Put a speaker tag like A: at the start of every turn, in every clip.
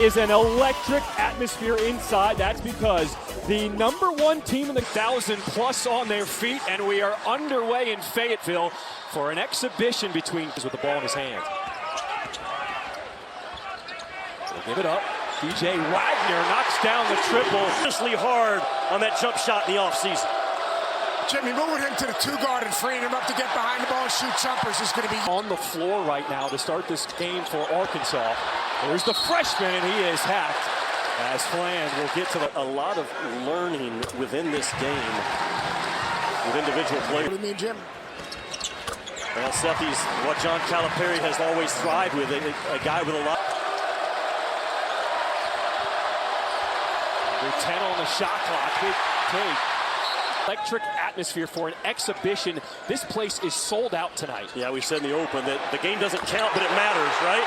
A: Is an electric atmosphere inside. That's because the #1 team in the 1,000+ on their feet, and we are underway in Fayetteville for an exhibition between with the ball in his hand. We'll give it up. DJ Wagner knocks down the triple.
B: Seriously hard on that jump shot in the offseason.
C: Jimmy, moving him to the 2-guard and freeing him up to get behind the ball and shoot jumpers is going to be
A: on the floor right now to start this game for Arkansas. There's the freshman, and he is hacked. As Fland will get to
B: a lot of learning within this game with individual players.
C: What do you mean, Jim?
B: Well, Seth, he's what John Calipari has always thrived with, a guy with a lot.
A: Under 10 on the shot clock. Big take. Electric atmosphere for an exhibition. This place is sold out tonight.
B: Yeah, we said in the open that the game doesn't count, but it matters, right?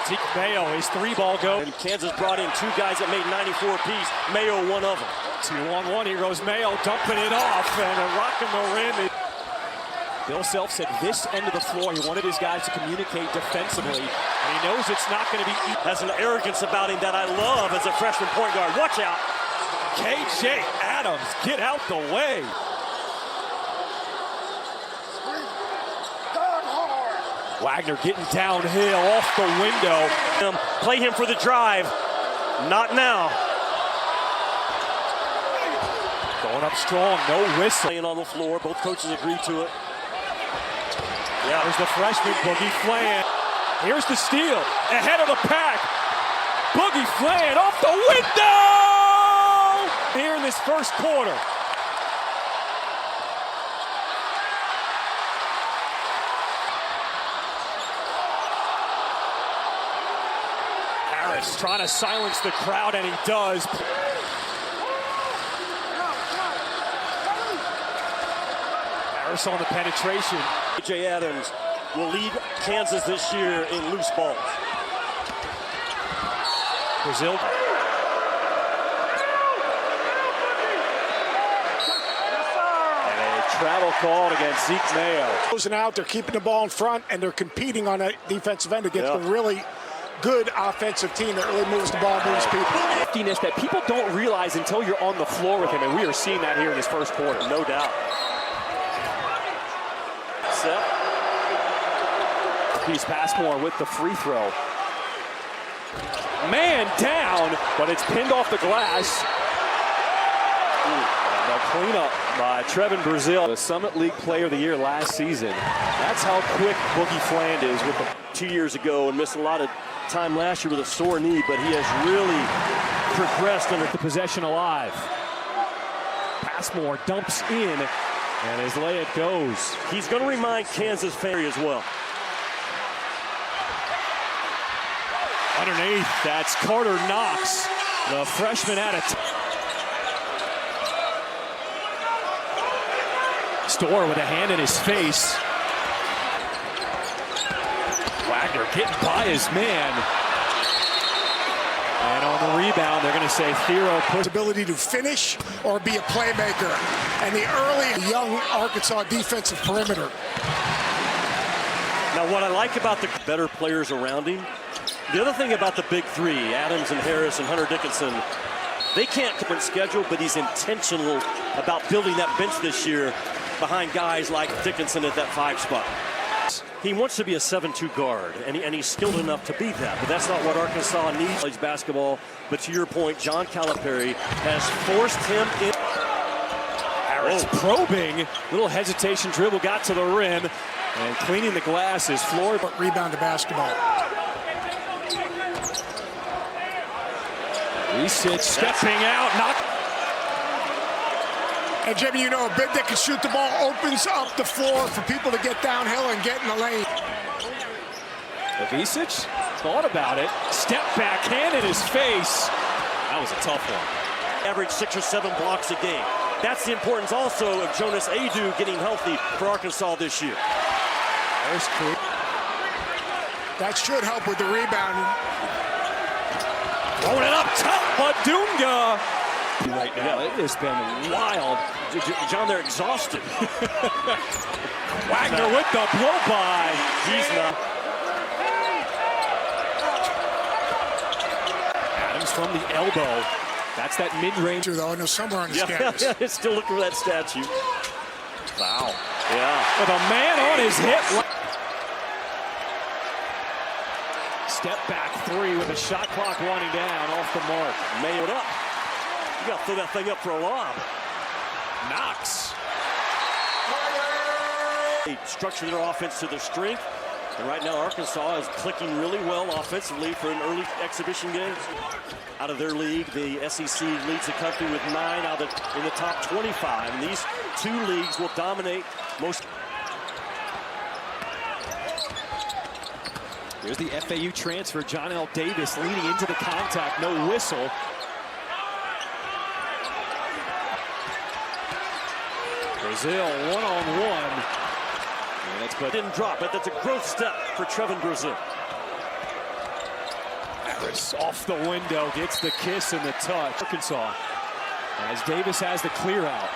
A: Zeke Mayo, his 3-ball go.
B: And Kansas brought in 2 guys that made 94 apiece. Mayo, one of them.
A: 2-on-1, here goes Mayo, dumping it off and rocking the rim. Bill Self said this end of the floor, he wanted his guys to communicate defensively, and he knows it's not going to be easy.
B: Has an arrogance about him that I love as a freshman point guard. Watch out.
A: KJ Adams, get out the way. Wagner getting downhill off the window.
B: Play him for the drive. Not now.
A: Going up strong, no whistle.
B: Playing on the floor, both coaches agreed to it.
A: Yeah, there's the freshman, Boogie Fland. Here's the steal, ahead of the pack. Boogie Fland off the window! Here in this first quarter. Harris trying to silence the crowd, and he does. Harris on the penetration.
B: KJ Adams will lead Kansas this year in loose balls.
A: Brazil. And a travel called against Zeke Mayo.
C: Closing out, they're keeping the ball in front, and they're competing on a defensive end against a really good offensive team that really moves the ball, moves people.
A: That people don't realize until you're on the floor with him, and we are seeing that here in this first quarter.
B: No doubt. Seth.
A: He's Passmore with the free throw. Man down, but it's pinned off the glass. And a cleanup by Trevin Brazil, the Summit League Player of the Year last season. That's how quick Boogie Fland is with the
B: 2 years ago and missed a lot of time last year with a sore knee, but he has really progressed under
A: the possession alive. Passmore dumps in, and as lay it goes.
B: He's going to remind Kansas fans as well.
A: Underneath, that's Carter Knox, the freshman at it. Storr with a hand in his face. Wagner getting by his man. And on the rebound, they're going to say Thero put
C: ability to finish or be a playmaker. And the early young Arkansas defensive perimeter.
B: Now, what I like about the better players around him, the other thing about the big 3, Adams and Harris and Hunter Dickinson, they can't keep a schedule, but he's intentional about building that bench this year behind guys like Dickinson at that 5 spot. He wants to be a 7-2 guard, and he's skilled enough to be that, but that's not what Arkansas needs. Plays basketball, but to your point, John Calipari has forced him in.
A: Harris probing, little hesitation dribble, got to the rim, and cleaning the glass is Floyd.
C: But rebound to basketball.
A: Reset, stepping out,
C: And Jimmy, you know, a big that can shoot the ball opens up the floor for people to get downhill and get in the lane.
A: Ivisic thought about it. Step back, hand in his face. That was a tough one.
B: Average 6 or 7 blocks a game. That's the importance also of Jonas Adu getting healthy for Arkansas this year.
A: There's Creek.
C: That should help with the rebound.
A: Throwing it up top, Badunga. right now. It has been wild.
B: John, they're exhausted.
A: Wagner with the blow by.
B: He's not.
A: Adams from the elbow. That's that mid-range.
C: Though, I know somewhere on the
B: Yeah,
C: scatters.
B: still looking for that statue. Wow. Yeah.
A: With a man on his hip. Step back three with a shot clock winding down off the mark.
B: Mayo it up. You got to throw that thing up for a lob.
A: Knox.
B: They structure their offense to their strength. And right now, Arkansas is clicking really well offensively for an early exhibition game. Out of their league, the SEC leads the country with 9 out of in the top 25. And these two leagues will dominate most.
A: Here's the FAU transfer, John L. Davis leading into the contact, no whistle. Brazil one-on-one.
B: But didn't drop it. That's a growth step for Trevin Brazil.
A: Harris off the window, gets the kiss and the touch. Arkansas, as Davis has the clear out.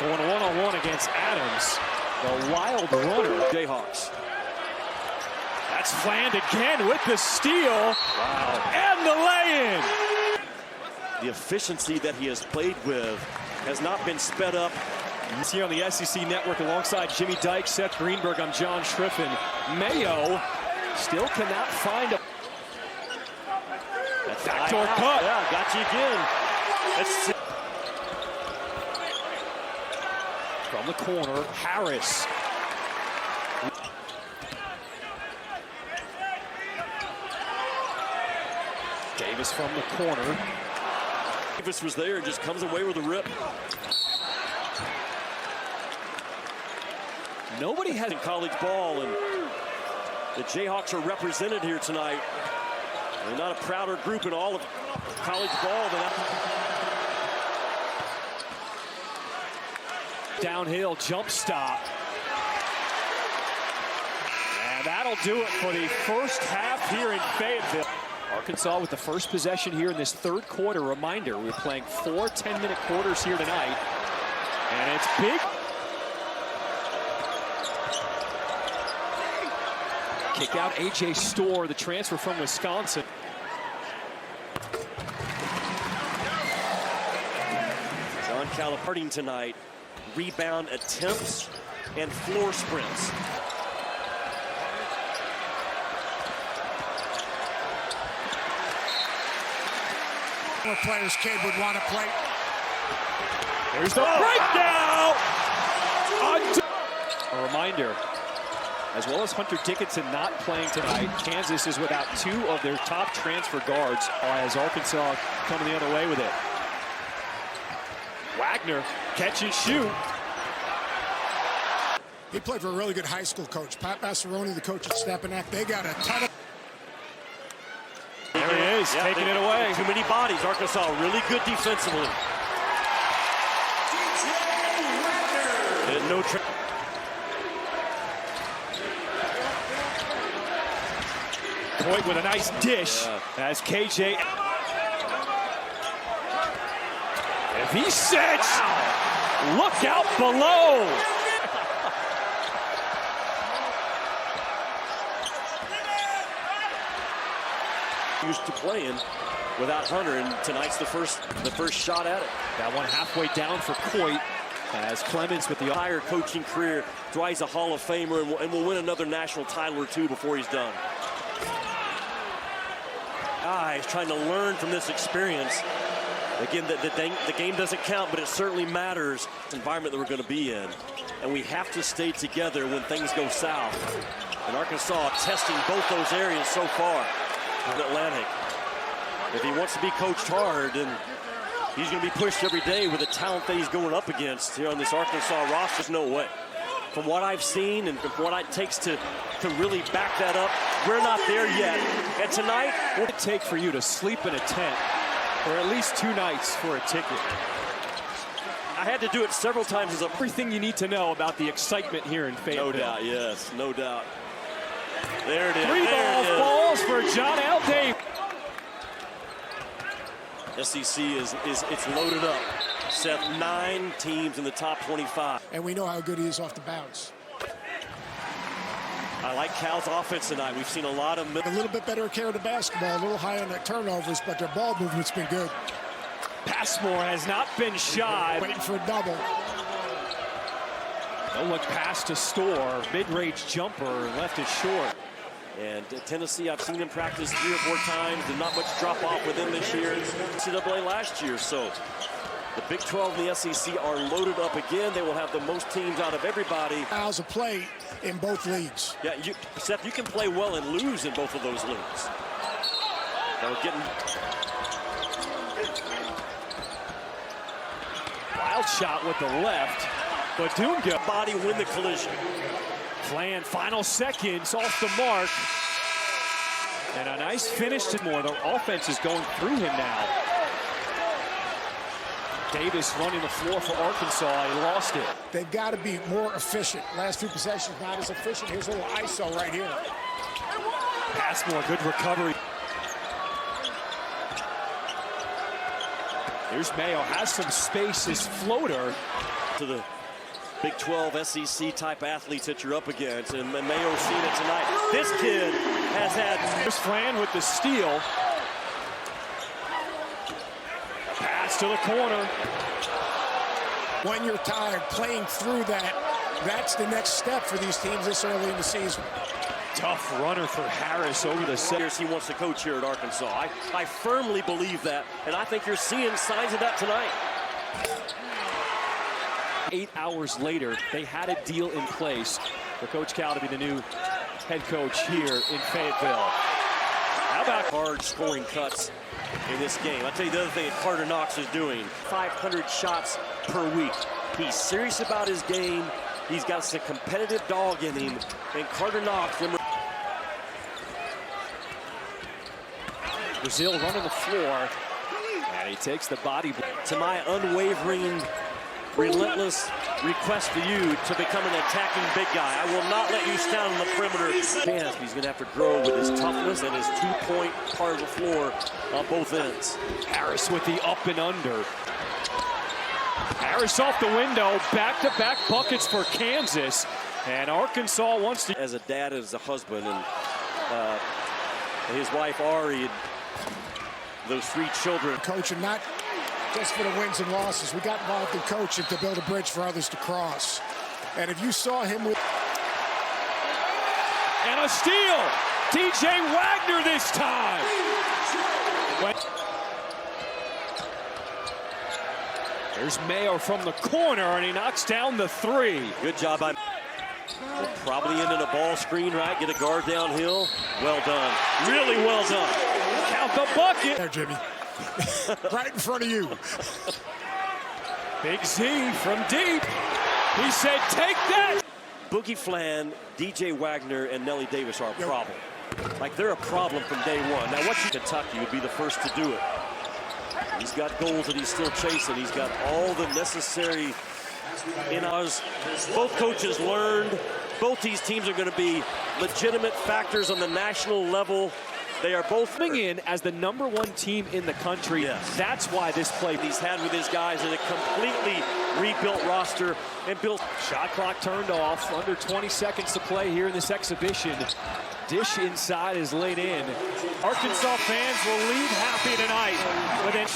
A: Going one-on-one against Adams, the wild runner.
B: Jayhawks.
A: That's Fland again with the steal.
B: Wow.
A: And the lay-in.
B: The efficiency that he has played with has not been sped up.
A: He's here on the SEC Network alongside Jimmy Dykes, Seth Greenberg. I'm John Schriffen. Mayo still cannot find a backdoor cut.
B: Yeah, got you again. That's
A: from the corner. Harris. Davis from the corner.
B: Davis was there and just comes away with a rip.
A: Nobody has
B: in college ball, and the Jayhawks are represented here tonight. They're not a prouder group in all of college ball than that.
A: Downhill jump stop. And that'll do it for the first half here in Fayetteville. Arkansas with the first possession here in this third quarter. Reminder, we're playing 4 10-minute quarters here tonight. And it's big. Kick out A.J. Storr, the transfer from Wisconsin.
B: John Calipari tonight. Rebound attempts and floor sprints.
C: More players kid would want to play.
A: There's the breakdown! A reminder, as well as Hunter Dickinson not playing tonight, Kansas is without 2 of their top transfer guards as Arkansas coming the other way with it. Wagner, catch and shoot.
C: He played for a really good high school coach. Pat Massaroni, the coach at Stepinac. They got a ton of...
A: There he is, taking it away.
B: Too many bodies. Arkansas really good defensively. And no
A: Coit with a nice dish as KJ. If he sits, look out below.
B: Used to playing without Hunter, and tonight's the first shot at it.
A: That one halfway down for Coit as Clemens with the
B: entire coaching career. Dwight's a Hall of Famer and will win another national title or 2 before he's done. He's trying to learn from this experience. Again, the game doesn't count, but it certainly matters the environment that we're going to be in. And we have to stay together when things go south. And Arkansas testing both those areas so far in Atlantic. If he wants to be coached hard, then he's going to be pushed every day with the talent that he's going up against here on this Arkansas roster. There's no way. From what I've seen and from what it takes to really back that up, we're not there yet. And tonight,
A: what would it take for you to sleep in a tent for at least 2 nights for a ticket?
B: I had to do it several times. As
A: everything you need to know about the excitement here in Fayetteville.
B: No doubt, yes, no doubt. There it is.
A: 3 balls for John L. Davis.
B: SEC is it's loaded up. Seth, 9 teams in the top 25.
C: And we know how good he is off the bounce.
B: I like Cal's offense tonight. We've seen a lot of...
C: A little bit better care of the basketball, a little high on the turnovers, but their ball movement's been good.
A: Passmore has not been shy.
C: Waiting for a double.
A: No look pass to Store. Mid-range jumper, left it short.
B: And Tennessee, I've seen him practice 3 or 4 times. There's not much drop off with him this year. NCAA last year, so the Big 12 and the SEC are loaded up again. They will have the most teams out of everybody.
C: Fouls of play in both leagues.
B: Yeah, Seth, you can play well and lose in both of those leagues. They're getting...
A: Wild shot with the left, but Dunga.
B: Body win the collision.
A: Flan, final seconds off the mark. And a nice finish to Moore. The offense is going through him now. Davis running the floor for Arkansas. He lost it.
C: They've got to be more efficient. Last 2 possessions not as efficient. Here's a little ISO right here.
A: Passmore, good recovery. Here's Mayo, has some space, his floater.
B: To the Big 12 SEC type athletes that you're up against, and Mayo's seen it tonight. This kid has had...
A: Here's Flan with the steal. Pass to the corner.
C: When you're tired, playing through that, that's the next step for these teams this early in the season.
A: Tough runner for Harris over the center.
B: He wants to coach here at Arkansas. I firmly believe that, and I think you're seeing signs of that tonight.
A: 8 hours later, they had a deal in place for Coach Cal to be the new head coach here in Fayetteville. How about
B: hard scoring cuts in this game? I'll tell you the other thing that Carter Knox is doing. 500 shots per week. He's serious about his game. He's got some competitive dog in him. And Carter Knox,
A: Brazil running the floor, and he takes the body.
B: To my unwavering, relentless request to you to become an attacking big guy. I will not let you stand on the perimeter. He's going to have to grow with his toughness and his 2-point part of the floor on both ends.
A: Harris with the up and under. Harris off the window, back-to-back buckets for Kansas. And Arkansas wants to...
B: As a dad, as a husband, and his wife Ari, those 3 children.
C: Coaching not just for the wins and losses. We got involved in coaching to build a bridge for others to cross. And if you saw him with...
A: And a steal! TJ Wagner this time! There's Mayo from the corner, and he knocks down the 3.
B: Good job by... We'll probably end in a ball screen, right? Get a guard downhill. Well done. Really well done.
A: Count the bucket.
C: There, Jimmy. Right in front of you.
A: Big Z from deep. He said, take that.
B: Boogie Flan, DJ Wagner, and Nelly Davis are a problem. Like, they're a problem from day one. Now, what Kentucky would be the first to do it. He's got goals that he's still chasing. He's got all the necessary in-house. Both coaches learned. Both these teams are going to be legitimate factors on the national level. They are both
A: coming in as the #1 team in the country.
B: Yes.
A: That's why this play
B: he's had with his guys in a completely rebuilt roster and built.
A: Shot clock turned off. Under 20 seconds to play here in this exhibition. Dish inside is laid in. Arkansas fans will leave happy tonight with it.